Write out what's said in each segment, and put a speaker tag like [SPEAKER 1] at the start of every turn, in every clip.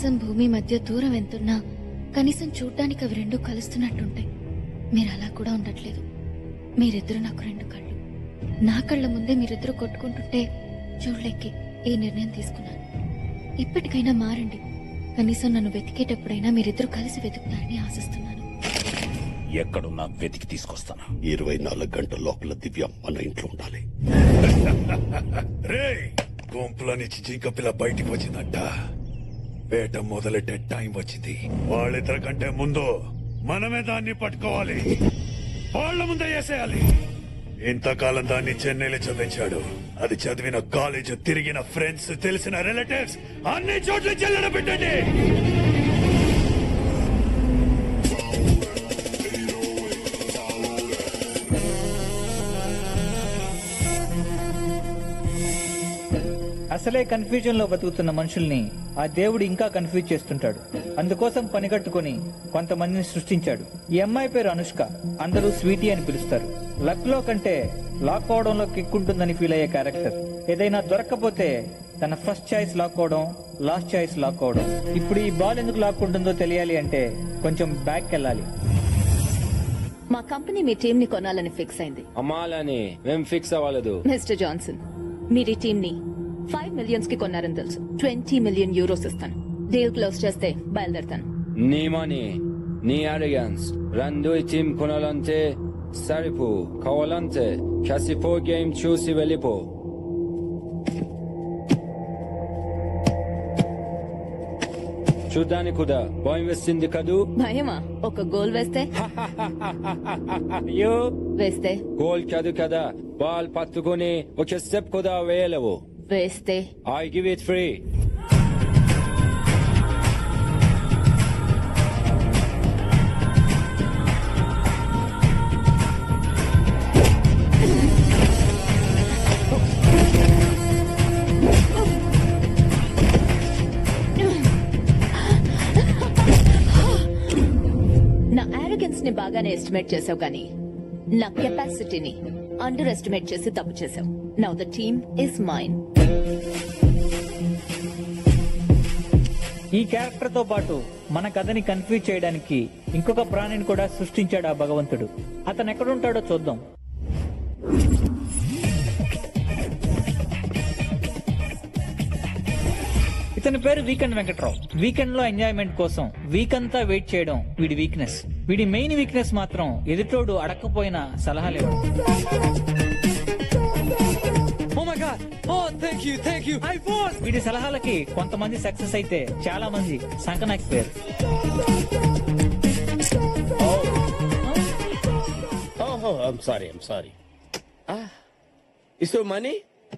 [SPEAKER 1] ఆకాశం భూమి మధ్య దూరం ఎంతున్నా కనీసం చూడ్డానికి అవి రెండు కలుస్తున్నట్టుంటాయి. మీరు అలా కూడా ఉండట్లేదు. మీరిద్దరు నాకు రెండు కళ్ళు. నా కళ్ళ ముందే మీరిద్దరు కొట్టుకుంటుంటే చూడలేకే ఈ నిర్ణయం తీసుకున్నాను. ఇప్పటికైనా మారండి. కనీసం నన్ను వెతికేటప్పుడైనా మీరిద్దరు కలిసి వెతుకుతారని ఆశిస్తున్నాను.
[SPEAKER 2] ఎక్కడున్నా వెతికి తీసుకొస్తాను.
[SPEAKER 3] 24 గంటల లోపల దివ్య మన ఇంట్లో ఉండాలి.
[SPEAKER 4] రే గుంపులో నుంచి జింక పిల్ల బయటికి వచ్చిందంట. వేట మొదలెట్టే టైం వచ్చింది. వాళ్ళిద్దరి కంటే ముందు మనమే దాన్ని పట్టుకోవాలి. వాళ్ళ ముందే వేసేయాలి. ఇంతకాలం దాన్ని చెన్నైలో చదివించాడు. అది చదివిన కాలేజ్, తిరిగిన ఫ్రెండ్స్, తెలిసిన రిలేటివ్స్ అన్ని చోట్ల చెల్లడ పెట్టండి.
[SPEAKER 5] అసలే కన్ఫ్యూజన్ లో బతుకుతున్న మనుషుల్ని ఆ దేవుడు ఇంకా కన్ఫ్యూజ్ చేస్తుంటాడు. అందుకోసం పనిగట్టుకుని కొంతమందిని సృష్టించాడు. ఈ అమ్మాయి పేరు అనుష్క. అందరూ స్వీటీ అని పిలుస్తారు. లక్ లో కంటే లాక్ అవడంలో కిక్కుంటుందని ఫీల్ అయ్యే క్యారెక్టర్. ఏదైనా దొరక్కపోతే తన ఫస్ట్ చాయిస్ లాక్ అవడం, లాస్ట్ చాయిస్ లాక్ అవడం. ఇప్పుడు ఈ బాల్ ఎందుకు లాక్కుంటుందో తెలియాలి అంటే కొంచెం బ్యాక్ వెళ్ళాలి.
[SPEAKER 6] మా కంపెనీ మీ టీం ని కొనాలని ఫిక్స్ అయింది.
[SPEAKER 7] అమ్మాలని మేం ఫిక్స్ అవ్వలేదు.
[SPEAKER 6] మిస్టర్ జాన్సన్, మీరు ఈ టీం ని 5 మిలియన్స్ కి కొన్నారని తెలుసు. 20 మిలియన్ యూరోస్ ఇస్తాను. డీల్ క్లోజ్ చేస్తే బయలుదేరతాను.
[SPEAKER 7] నీ మనీ, నీ అరిగన్స్ రెండు ఈ టీం కొనాలంటే సరిపో. కావాలంటే కసిపో గేమ్ చూసి వెళ్ళిపో. చూడ్డానికి కూడా భయం వేస్తుంది కదూ?
[SPEAKER 6] భయమా? ఒక గోల్ వేస్తే?
[SPEAKER 7] అయ్యో,
[SPEAKER 6] వేస్తే
[SPEAKER 7] గోల్ కాదు కదా, బాల్ పట్టుకుని ఒక స్టెప్ కూడా వేయలేవు.
[SPEAKER 6] వేస్తే
[SPEAKER 7] I give it free.
[SPEAKER 6] నా ఆరోగెన్స్ ని బాగానే ఎస్టిమేట్ చేసావు కానీ నా కెపాసిటీని అండర్ ఎస్టిమేట్ చేసి తప్పు చేసావు. Now the team is mine.
[SPEAKER 5] ఈ క్యారెక్టర్ తో పాటు మన కథని కన్ఫ్యూజ్ చేయడానికి ఇంకొక ప్రాణిని కూడా సృష్టించాడు ఆ భగవంతుడు. అతను ఎక్కడుంటాడో చూద్దాం. ఇతని పేరు వీకెండ్ వెంకట్రావు. వీకెండ్ లో ఎంజాయ్మెంట్ కోసం వీక్ అంతా వెయిట్ చేయడం వీడి వీక్నెస్. వీడి మెయిన్ వీక్నెస్ మాత్రం ఎదుటోడు అడక్కపోయిన సలహాలు ఇవ్వడం. వీడి సలహాలకి కొంతమంది సక్సెస్ అయితే చాలా మంది సంకనాకిపోయారు.
[SPEAKER 8] I'm sorry. Is your money?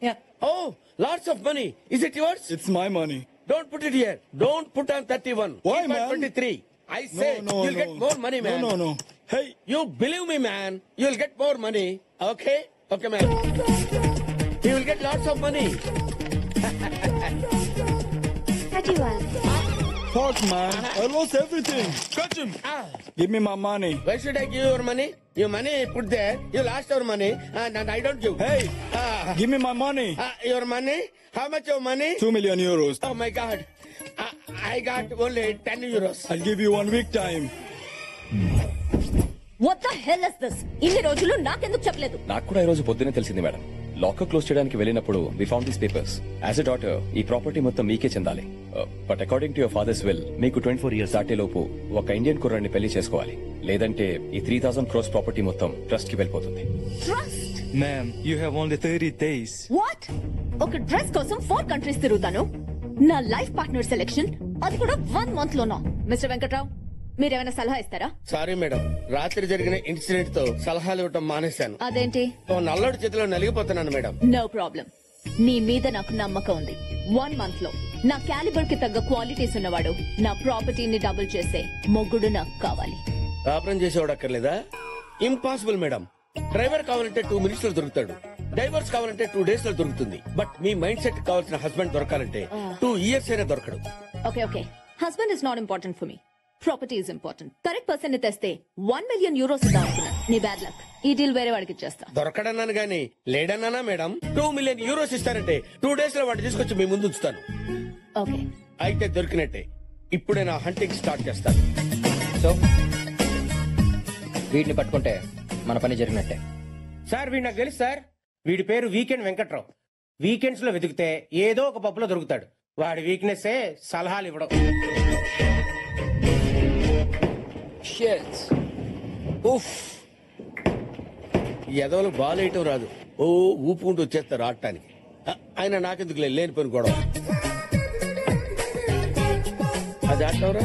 [SPEAKER 5] Yeah.
[SPEAKER 8] Oh, lots of money. Is it yours?
[SPEAKER 4] It's my money.
[SPEAKER 8] Don't put it here. Don't put on 31.
[SPEAKER 4] Why,
[SPEAKER 8] Keep on
[SPEAKER 4] man?
[SPEAKER 8] 23. I say you'll get more money, man.
[SPEAKER 4] No. Hey.
[SPEAKER 8] You believe me, man. You'll get more money. Okay, man. You will get lots of money.
[SPEAKER 4] Fuck, man. I lost everything. Catch him. Give me my money.
[SPEAKER 8] Why should I give your money? Your money put there. You lost your money, and I don't give.
[SPEAKER 4] Hey, give me my money.
[SPEAKER 8] Your money? How much your money?
[SPEAKER 4] 2 million euros.
[SPEAKER 8] Oh my God. I got only 10 euros.
[SPEAKER 4] I'll give you 1 week time.
[SPEAKER 6] What the hell is this? ఇన్ని రోజులు నాకెందుకు చెప్పలేదు?
[SPEAKER 9] నాకు కూడా ఈ రోజు పొద్దునే తెలిసింది మేడం. లాకర్ క్లోజ్ చేయడానికి వెళ్ళినప్పుడు we found these papers. As a daughter ఈ ప్రాపర్టీ మొత్తం మీకే చెందాలి. But according to your father's will మీకు 24 ఇయర్స్ దాటే లోపు ఒక ఇండియన్ కుర్రాన్ని పెళ్లి చేసుకోవాలి. లేదంటే ఈ 3,000 crores ప్రాపర్టీ మొత్తం ట్రస్ట్ కి వెళ్ళిపోతుంది.
[SPEAKER 6] Trust?
[SPEAKER 10] Ma'am, you have only 30 days.
[SPEAKER 6] What? ఒక డ్రెస్ కోసం 4 కంట్రీస్ తిరుగుతాను. నా లైఫ్ పార్ట్నర్ సెలెక్షన్ అది కూడా 1 month లోనా? మిస్టర్ వెంకట్రావు, మీరేమైనా సలహా ఇస్తారా?
[SPEAKER 8] సారీ మేడం, రాత్రి జరిగిన ఇన్సిడెంట్ తో సలహాలు ఇవ్వటం మానేశాను.
[SPEAKER 6] అదేంటి?
[SPEAKER 8] ఓ నల్లోడి చేతిలో నలిగిపోతున్నాను మేడం.
[SPEAKER 6] No problem. నీ మీద నాకు నమ్మకం ఉంది. 1 month లో నా క్యాలిబర్ కి తగ్గ క్వాలిటీస్ ఉన్నవాడు, నా ప్రాపర్టీని డబుల్ చేసే మొగ్గుడు నాకు కావాలి.
[SPEAKER 8] కాపురం చేసేవాడు అక్కర్లేదా? Impossible madam. డ్రైవర్ కావాలంటే 2 minutes లో దొరుకుతాడు. డైవర్స్ కావాలంటే 2 days లో దొరుకుతుంది. బట్ మీ మైండ్ సెట్ కావాల్సిన హస్బెండ్ దొరకాలంటే 2 years అయినా దొరకడు.
[SPEAKER 6] Okay. Husband is not important for me. Property is important. Correct person ని తెస్తే 1 million euros ఇద్దాం అనుకున్నాను. నీ బ్యాడ్ లక్. ఈ డీల్ వేరే వాడికి ఇచ్చేస్తా.
[SPEAKER 8] దొరకడన్నాను గానీ లేడన్నానా మేడం? 2 million euros ఇస్తారంటే 2 days లో వాడు తీసుకొచ్చి మీ ముందు ఉంచుతాను.
[SPEAKER 6] ఓకే.
[SPEAKER 8] అయితే దొరికినట్టే. ఇప్పుడే నా హంటింగ్ స్టార్ట్ చేస్తాను.
[SPEAKER 11] సో వీటిని పట్టుకుంటే మన పని జరిగినట్టే.
[SPEAKER 12] సార్ వీడు నాకు తెలుసు సార్. వీడి పేరు వీకెండ్ వెంకట్రావు. వీకెండ్స్ లో వెతికితే ఏదో ఒక పప్పులో దొరుకుతాడు. వాడి వీక్నెస్ సలహాలు ఇవ్వడం.
[SPEAKER 8] ఎదవలు బాలేయటం రాదు, ఓ ఊపుకుంటూ వచ్చేస్తారు ఆడటానికి. ఆయన నాకెందుకు లేని పని గొడవ. అది ఆడటంరా.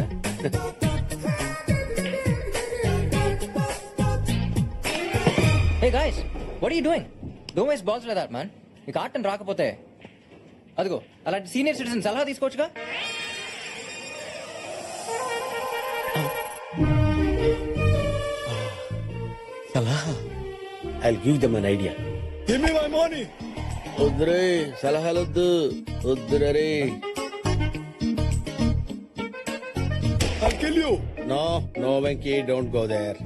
[SPEAKER 11] Hey guys, what are you doing? Don't waste balls like that, man. నీకు ఆటం రాకపోతే అదిగో అలాంటి సీనియర్ సిటిజన్ సలహా తీసుకోవచ్చుగా.
[SPEAKER 8] సలహా? I'll give them an idea.
[SPEAKER 4] Give me my money.
[SPEAKER 8] వద్దురే సలహాలొద్దు, వద్దురే.
[SPEAKER 4] I'll kill you.
[SPEAKER 8] No, Venki, don't go there.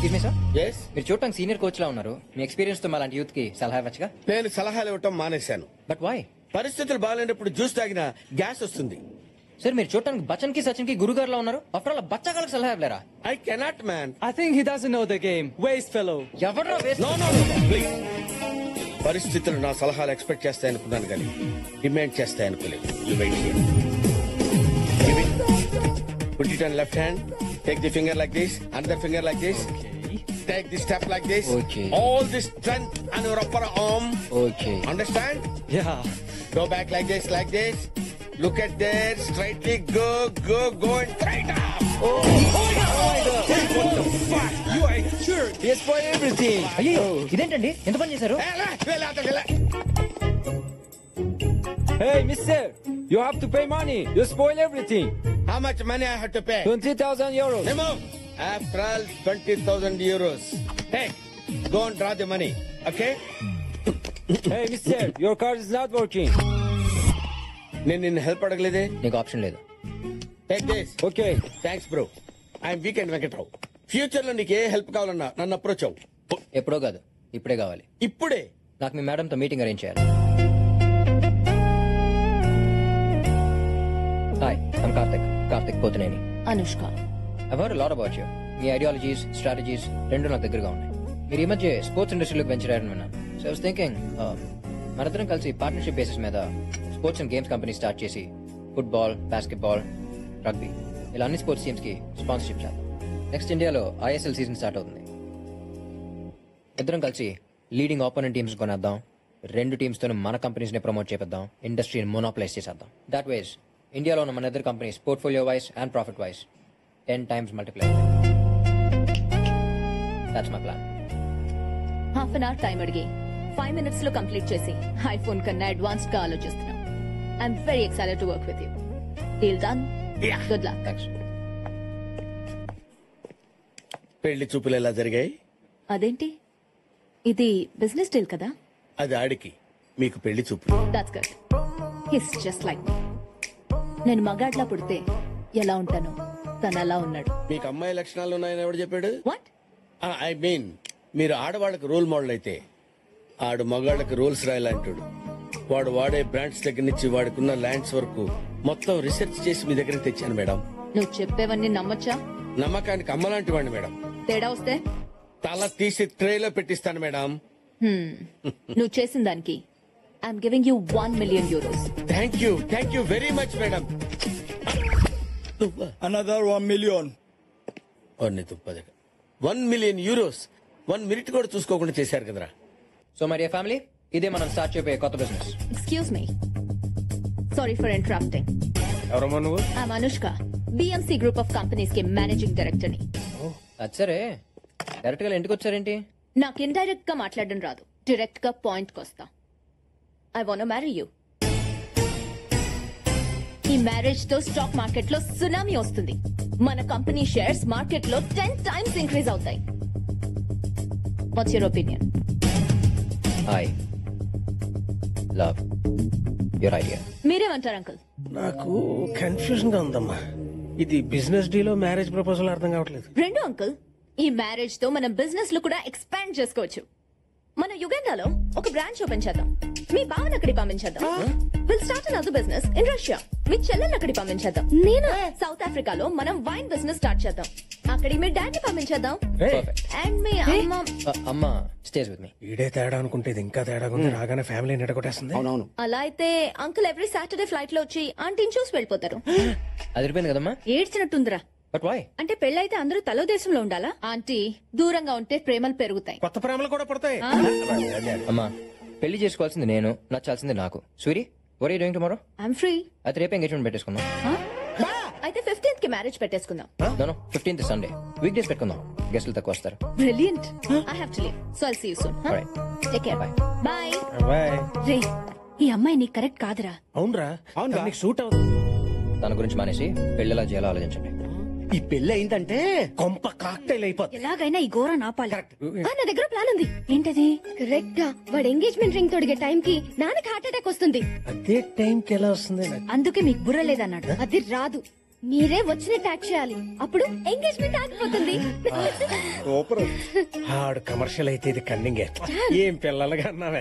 [SPEAKER 11] Excuse me, sir.
[SPEAKER 8] Yes?
[SPEAKER 11] మీరు చూడటానికి senior coach లా ఉన్నారు. మీ experience తో అలాంటి యూత్ కి సలహా ఇవ్వచ్చుగా.
[SPEAKER 8] నేను సలహాలు ఇవ్వటం మానేశాను.
[SPEAKER 11] But why?
[SPEAKER 8] పరిస్థితులు బాగాలేనప్పుడు జ్యూస్ తాగినా గ్యాస్ వస్తుంది.
[SPEAKER 11] సార్ మీరు చూడటానికి బచ్చన్ కి సచిన్ కి గురుగారు లా ఉన్నారు. ఆఫ్టర్ ఆల్ బచ్చగాళ్ళకి సలహా ఇవ్వలేరా?
[SPEAKER 8] I cannot, man.
[SPEAKER 10] I think he doesn't know the game. Waste fellow.
[SPEAKER 11] ఎవడ్రా వేస్ట్?
[SPEAKER 8] No, please. పరిస్థితులు నా సలహాలు ఎక్స్పెక్ట్ చేస్తాయనుకున్నాను కానీ demand చేస్తాయనుకోలేదు. You wait here. Give it. Put it on left hand. Take the finger like this. Another finger like this. Take the step like this.
[SPEAKER 11] Okay.
[SPEAKER 8] All the strength on your upper arm.
[SPEAKER 11] Okay.
[SPEAKER 8] Understand?
[SPEAKER 10] Yeah.
[SPEAKER 8] Go back like this, like this. Look at there. Straightly go and straight up.
[SPEAKER 10] Oh my God. What the fuck? You are sure?
[SPEAKER 11] Yes for everything. అయ్యో ఇదేంటండి ఎంత పని చేశారు?
[SPEAKER 7] Hey, mister, you have to pay money. You spoil everything.
[SPEAKER 8] How much money I have to pay?
[SPEAKER 7] 20,000 euros.
[SPEAKER 8] Remove. After all, 20,000 euros. Hey, go and draw the money. Okay?
[SPEAKER 7] Hey, mister, your card is not working.
[SPEAKER 8] నేను నిన్ను help అడగలేదే.
[SPEAKER 11] నీకు option లేదు.
[SPEAKER 8] Take this.
[SPEAKER 7] Okay.
[SPEAKER 8] Thanks, bro. I'm Weekend Venkatrao. Future లో నీకు ఏ help కావాలన్నా నన్ను approach అవ్వు.
[SPEAKER 11] ఎప్పుడో కాదు ఇప్పుడే కావాలి.
[SPEAKER 8] ఇప్పుడే?
[SPEAKER 11] నాకు మీ మేడంతో మీటింగ్ అరేంజ్ చేయాలి. Hi, I'm Karthik Pothuneni.
[SPEAKER 6] Anushka.
[SPEAKER 11] I've heard a lot about you. మీ ఐడియాలజీస్ స్ట్రాటజీస్ రెండు నాకు దగ్గరగా ఉన్నాయి. మీరు ఈ మధ్య స్పోర్ట్స్ ఇండస్ట్రీలోకి వెంచర్ అయ్యారని విన్నాను. సో ఐ వాస్ థింకింగ్ మనందరం కలిసి పార్ట్నర్షిప్ బేసిస్ మీద sports and games company start చేసి ఫుట్బాల్, బాస్కెట్బాల్, రగ్బీ ఇలా అన్ని స్పోర్ట్స్ టీమ్స్ కి స్పాన్సర్షిప్ చేద్దాం. నెక్స్ట్ ఇండియాలో ISL సీజన్ స్టార్ట్ అవుతుంది. ఇద్దరం కలిసి లీడింగ్ ఆపోనెంట్ టీమ్స్ కొనేద్దాం. రెండు టీమ్స్ తో మన కంపెనీస్ ని ప్రమోట్ చేద్దాం. ఇండస్ట్రీని మోనోప్లైజ్ చేసేద్దాం. దాట్ వేస్ ఇండియాలో ఉన్న మన ఇద్దరు companies portfolio wise and profit wise 10 times multiply. That's my plan.
[SPEAKER 6] Half an hour time అడిగి 5 minutes లో కంప్లీట్ చేసి ఐఫోన్ కన్నా అడ్వాన్స్డ్ గా ఆలోచిస్తున్నాం. I'm very excited to work with you. Deal done. Good luck.
[SPEAKER 11] Thanks.
[SPEAKER 8] పెళ్లి చూపులు ఎలా జరిగాయి?
[SPEAKER 6] అదేంటి, ఇది బిజినెస్ డీల్ కదా?
[SPEAKER 8] అది ఆడికి, మీకు పెళ్లి చూపులు.
[SPEAKER 6] That's good. His just like me. నేను మగాడ్లా పుడితే ఎలా ఉంటానో తను అలా ఉన్నాడు.
[SPEAKER 8] మీకు అమ్మాయి లక్షణాలు ఉన్నాయని ఎవడు చెప్పాడు?
[SPEAKER 6] వాట్?
[SPEAKER 8] ఐ మీన్ మీరు ఆడవాళ్ళకి రోల్ మోడల్ అయితే ఆడు మగాళ్ళకి రోల్స్ రాయాలంటాడు. వాడు వాడే బ్రాండ్స్ దగ్గర నుంచి వాడుకున్న ల్యాండ్స్ వరకు మొత్తం రీసెర్చ్ చేసి మీ దగ్గరికి తెచ్చాను మేడం.
[SPEAKER 6] నువ్వు చెప్పేవన్నీ నమ్మొచ్చా?
[SPEAKER 8] నమ్మకానికి అమ్మలాంటి వాడిని మేడం.
[SPEAKER 6] తేడా వస్తే
[SPEAKER 8] తల తీసి ట్రేలో పెట్టిస్తాను మేడం.
[SPEAKER 6] నువ్వు చేసిన దానికి I'm giving you 1 million euros.
[SPEAKER 8] Thank you very much madam.
[SPEAKER 4] Another 1 million.
[SPEAKER 8] 1 million euros 1 minute కూడా చూసుకోకుండా చేశారు కదరా.
[SPEAKER 11] సో మరి ఫ్యామిలీ, ఇదే మనం స్టార్ట్ చేయబోయే కొత్త business.
[SPEAKER 6] Excuse me, sorry for interrupting.
[SPEAKER 7] ఎవరమ్మా నువ్వు?
[SPEAKER 6] I'm Anushka, BMC group of companies కి మేనేజింగ్ డైరెక్టర్ ని.
[SPEAKER 11] అది సరే, డైరెక్ట్ గా ఇంటికి వచ్చారేంటి?
[SPEAKER 6] నాకు ఇండైరెక్ట్ గా మాట్లాడడం రాదు, డైరెక్ట్ గా పాయింట్ కొస్తా. I want marry you. ఈ మ్యారేజ్ తో స్టాక్ మార్కెట్ లో సునామీ వస్తుంది. మన కంపెనీ షేర్స్ మార్కెట్ లో 10 times ఇంక్రీజ్ అవుతాయి. What's your opinion?
[SPEAKER 11] I love your idea.
[SPEAKER 6] మీరేమంటారు అంకుల్?
[SPEAKER 12] నాకు కన్ఫ్యూజన్ గా ఉందమ్మా. ఇది బిజినెస్ డీలో మ్యారేజ్ ప్రపోజల్ అర్థం కావట్లేదు.
[SPEAKER 6] రెండు అంకుల్, ఈ మ్యారేజ్ తో మనం బిజినెస్ లో కూడా ఎక్స్పాండ్ చేసుకోవచ్చు. మన యుగండాలో ఒక బ్రాంచ్ ఓపెన్ చేద్దాం. మీ బావన్ అక్కడికి పంపించేద్దాం. Will start another business in Russia. మీ చెల్లెల్ని అక్కడికి పంపించేద్దాం. నేను సౌత్ ఆఫ్రికాలో మనం వైన్ బిజినెస్ స్టార్ట్ చేద్దాం. అక్కడికి మీ డాడీ పంపించేద్దాం. అండ్ మీ అమ్మ
[SPEAKER 11] అమ్మ స్టేస్ విత్ మీ.
[SPEAKER 12] ఈడే తేడా అనుకుంటే ఇది ఇంకా తేడా ఉంది. రాగానే ఫ్యామిలీ నిడగొట్టేస్తుంది.
[SPEAKER 3] అవునవును.
[SPEAKER 6] అలా అయితే అంకుల్ ఎవ్రీ సాటర్డే ఫ్లైట్ లో వచ్చి ఆంటీని చూసి వెళ్ళిపోతారు.
[SPEAKER 11] అది అయిపోయింది కదమ్మా.
[SPEAKER 6] ఏడ్చినట్టుందిరా.
[SPEAKER 11] But why?
[SPEAKER 6] అంటే పెళ్ళైతే అందరూ తలో దేశంలో ఉండాలా? ఆంటీ దూరంగా ఉంటే ప్రేమలు పెరుగుతాయి.
[SPEAKER 12] కొత్త ప్రేమలు కూడా పడతాయి.
[SPEAKER 11] అమ్మా పెళ్లి చేసుకోవాల్సింది నేను, నచ్చాల్సింది నాకు. Suri were you doing tomorrow?
[SPEAKER 6] I'm free.
[SPEAKER 11] అయితే రేపు ఎంగేజ్మెంట్ పెట్టేసుకుందాం.
[SPEAKER 6] అయితే 15th కి మ్యారేజ్ పెట్టేసుకుందాం.
[SPEAKER 11] No 15th Sunday week days పెట్టుకుందాం. గెస్టులు తక్కువ వస్తారు.
[SPEAKER 6] Brilliant. I have to leave. So I'll see you soon. Take care. Bye. Bye. రే ఈ అమ్మాయి నీకు కరెక్ట్ కాదురా.
[SPEAKER 12] అవునరా. అవును నీకు సూట్ అవుతుంది.
[SPEAKER 11] దాని గురించి మానేసి పెళ్లిలా చేయాలో ఆలోచించండి.
[SPEAKER 3] ఈ పెళ్లి అయిందంటే
[SPEAKER 12] కొంప కాక్టైల్ అయిపోతుంది.
[SPEAKER 6] ఎలాగైనా ఈ ఘోరం ఆపాలి. నా దగ్గర ప్లాన్ ఉంది. ఏంటది? కరెక్ట్ గా వాడు ఎంగేజ్మెంట్ రింగ్ తొడిగే టైం కి నాన్నకి హార్ట్ అటాక్ వస్తుంది.
[SPEAKER 12] అదే టైం కి ఎలా వస్తుంది?
[SPEAKER 6] అందుకే మీకు బుర్ర లేదన్నాడు. అది రాదు. మీరే వచ్చినట్టు యాక్ట్ చేయాలి. అప్పుడు ఎంగేజ్మెంట్ ఆగిపోతుంది.
[SPEAKER 12] ఆడు కమర్షియల్ అయితే ఇది కన్నింగే. ఏం పిల్లలుగా అన్నావే.